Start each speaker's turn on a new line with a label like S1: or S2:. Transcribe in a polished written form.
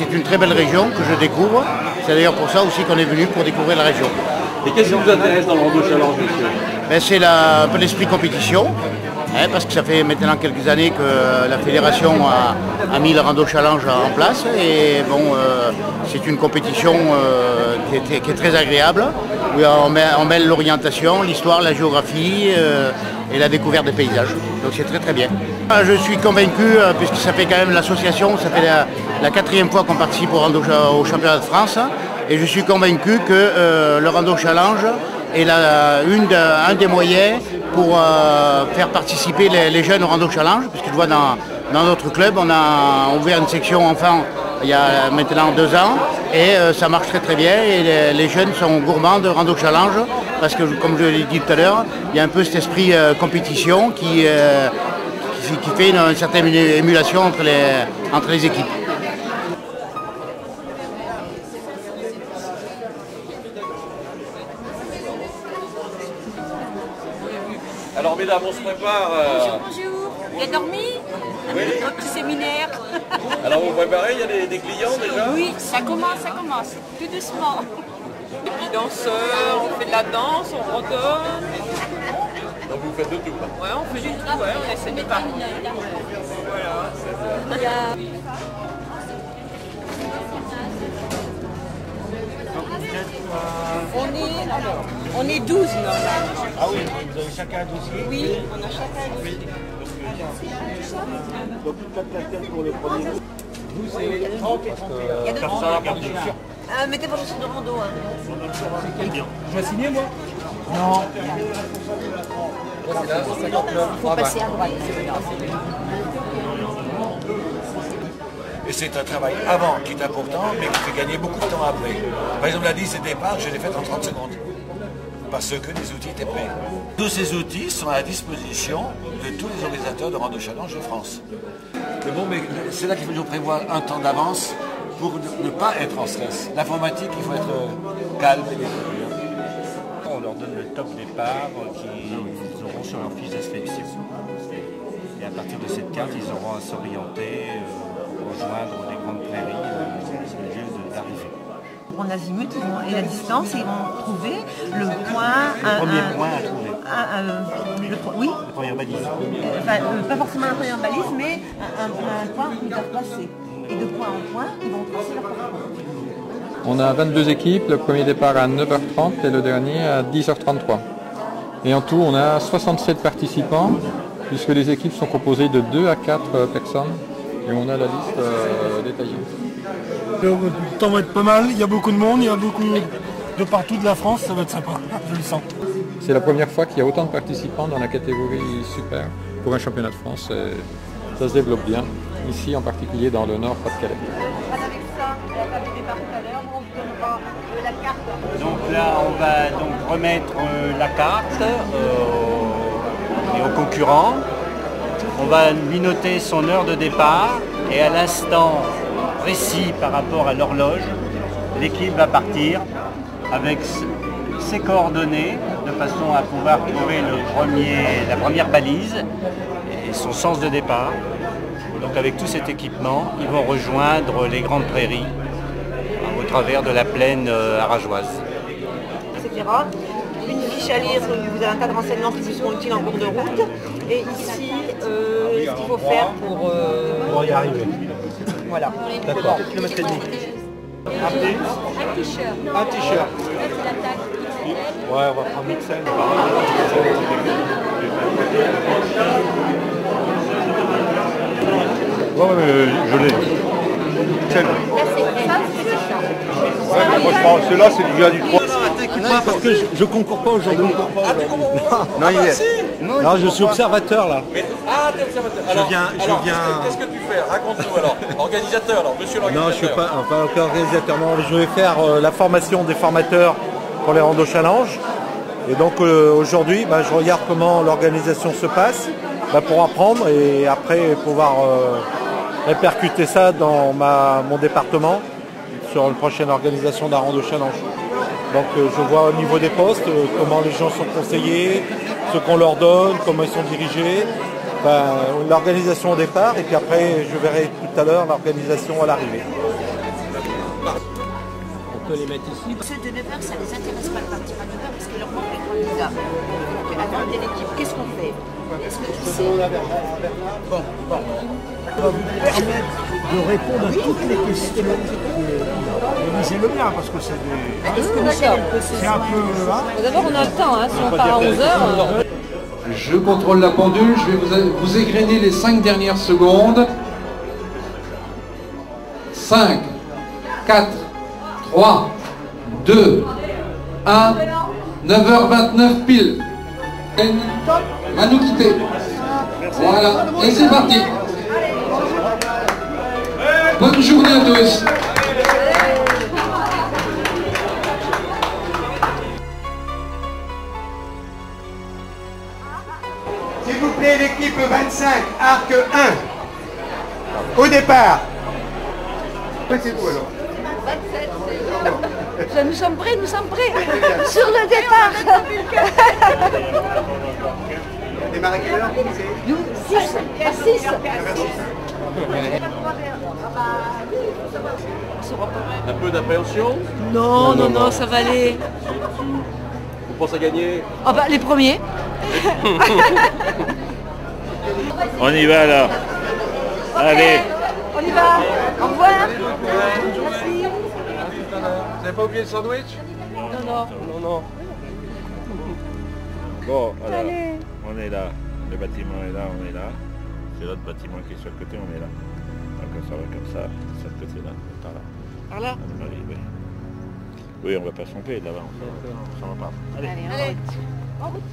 S1: C'est une très belle région que je découvre. C'est d'ailleurs pour ça aussi qu'on est venu, pour découvrir la région.
S2: Et qu'est-ce qui vous intéresse dans le Rando Challenge, monsieur?
S1: C'est un peu l'esprit compétition, parce que ça fait maintenant quelques années que la fédération a mis le Rando Challenge en place. Et bon, c'est une compétition qui est très agréable, où on mêle l'orientation, l'histoire, la géographie et la découverte des paysages. Donc c'est très très bien. Je suis convaincu, puisque ça fait quand même l'association, ça fait la 4e fois qu'on participe au championnat de France, et je suis convaincu que le Rando Challenge est un des moyens pour faire participer les jeunes au Rando Challenge, puisque je vois dans notre club, on a ouvert une section enfants il y a maintenant 2 ans, et ça marche très très bien, et les jeunes sont gourmands de Rando Challenge, parce que comme je l'ai dit tout à l'heure, il y a un peu cet esprit compétition qui fait une certaine émulation entre les équipes.
S2: Alors mesdames, on se prépare.
S3: Bonjour. Il a dormi?
S2: Oui.
S3: Un petit séminaire.
S2: Alors vous préparez, il y a des clients déjà?
S3: Oui, ça commence, tout doucement. Et puis danseurs, on fait de la danse, on redonne.
S2: Donc vous faites de tout là.
S3: Ouais, on fait du tout, ouais, on essaie de parler. Voilà. On est 12 normalement.
S4: Ah oui, vous avez chacun un dossier?
S3: Oui, on a chacun un dossier.
S4: Donc 4 plaquettes pour le premier. Vous, c'est 30 et 31.
S3: Il y a d'autres
S4: Personne
S3: mettez vos chaussures de rando.
S4: Je dois signer, moi? Non.
S3: Il faut passer à droite.
S5: Et c'est un travail avant qui est important, mais qui fait gagner beaucoup de temps après. Par exemple, la liste de départ, je l'ai faite en 30 secondes. Parce que les outils étaient prêts. Tous ces outils sont à la disposition de tous les organisateurs de Rando Challenge de France. Mais bon, mais c'est là qu'il faut prévoir un temps d'avance pour ne pas être en stress. L'informatique, il faut être calme et détendu.
S4: On leur donne le top départ qu'ils auront sur leur fiche d'inscription. Et à partir de cette carte, ils auront à s'orienter, rejoindre les grandes prairies, le lieu d'arrivée.
S6: En azimut et la distance, ils vont trouver le point.
S4: Le premier point à trouver.
S6: Oui.
S4: La première balise.
S6: Enfin, pas forcément la première balise, mais un point où ils doivent passer. Et de point en point, ils vont tracer leur parcours.
S7: On a 22 équipes, le premier départ à 9h30 et le dernier à 10h33. Et en tout, on a 67 participants, puisque les équipes sont composées de 2 à 4 personnes. Et on a la liste détaillée.
S8: Le temps va être pas mal, il y a beaucoup de monde, il y a beaucoup de partout de la France, ça va être sympa, je le sens.
S7: C'est la première fois qu'il y a autant de participants dans la catégorie super pour un championnat de France. Et ça se développe bien, ici en particulier dans le Nord Pas-de-Calais.
S4: Donc là, on va donc remettre la carte et aux concurrents. On va lui noter son heure de départ et à l'instant précis par rapport à l'horloge, l'équipe va partir avec ses coordonnées de façon à pouvoir trouver la première balise et son sens de départ. Donc avec tout cet équipement, ils vont rejoindre les grandes prairies au travers de la plaine arageoise.
S6: Etc. Une fiche à lire, vous avez un tas de renseignements qui vous seront utiles en cours de route. Et ici, ce qu'il faut faire
S4: Pour y arriver.
S6: Voilà.
S4: D'accord.
S6: Un t-shirt.
S4: Un t-shirt. Ouais, on va prendre XL. Ouais, je l'ai. XL. Ouais, mais moi je prends celui-là, c'est du gars du 3.
S8: T'inquiète pas, parce que je concours pas aujourd'hui.
S4: Non, il est. Non, je suis observateur là.
S2: Ah, t'es observateur. Alors, qu'est-ce que tu fais? Raconte-nous alors. Organisateur, alors, monsieur l'organisateur.
S4: Non, je suis pas organisateur. Non, je vais faire la formation des formateurs pour les Rando Challenge. Et donc aujourd'hui, je regarde comment l'organisation se passe pour apprendre et après pouvoir répercuter ça dans mon département sur une prochaine organisation d'un Rando Challenge. Donc je vois au niveau des postes comment les gens sont conseillés, ce qu'on leur donne, comment ils sont dirigés, l'organisation au départ et puis après je verrai tout à l'heure l'organisation à l'arrivée.
S9: peut les mettre ici.
S6: Ceux de 9h, ça ne les intéresse pas de partir à 9h parce qu'il leur manque les candidats. Donc, avant l'équipe, qu'est-ce qu'on fait? Est-ce que tu sais?
S9: Bon. Ça va vous permettre de répondre à toutes les questions. Lisez-le bien parce que c'est des...
S6: Est-ce que Michel, elle peut se
S9: C'est un peu... hein.
S3: D'abord, on a le temps, hein. Si on part à 11h.
S10: Je contrôle la pendule, je vais vous égrener les 5 dernières secondes. 5, 4, 3, 2, 1, 9h29 pile. Va nous quitter. Voilà, et c'est parti. Bonne journée à tous.
S11: S'il vous plaît, l'équipe 25, arc 1. Au départ. C'est vous alors.
S6: Nous sommes prêts. Sur le départ.
S11: Démarrer quelle heure?
S6: Nous, 6.
S2: Un peu d'appréhension.
S3: Non, ça va aller.
S2: Vous pensez gagner?
S3: Ah bah, les premiers.
S12: On y va alors. Allez.
S6: On y va. Au revoir. Merci.
S2: Vous n'avez pas oublié le sandwich? Non.
S12: Bon, alors, on est là. Le bâtiment est là, on est là. C'est l'autre bâtiment qui est sur le côté, on est là. Donc ça va comme ça, sur ce côté-là, par là.
S3: Par là?
S12: Oui. Oui, on va pas se tromper là-bas. On s'en va pas. Allez.
S6: En route.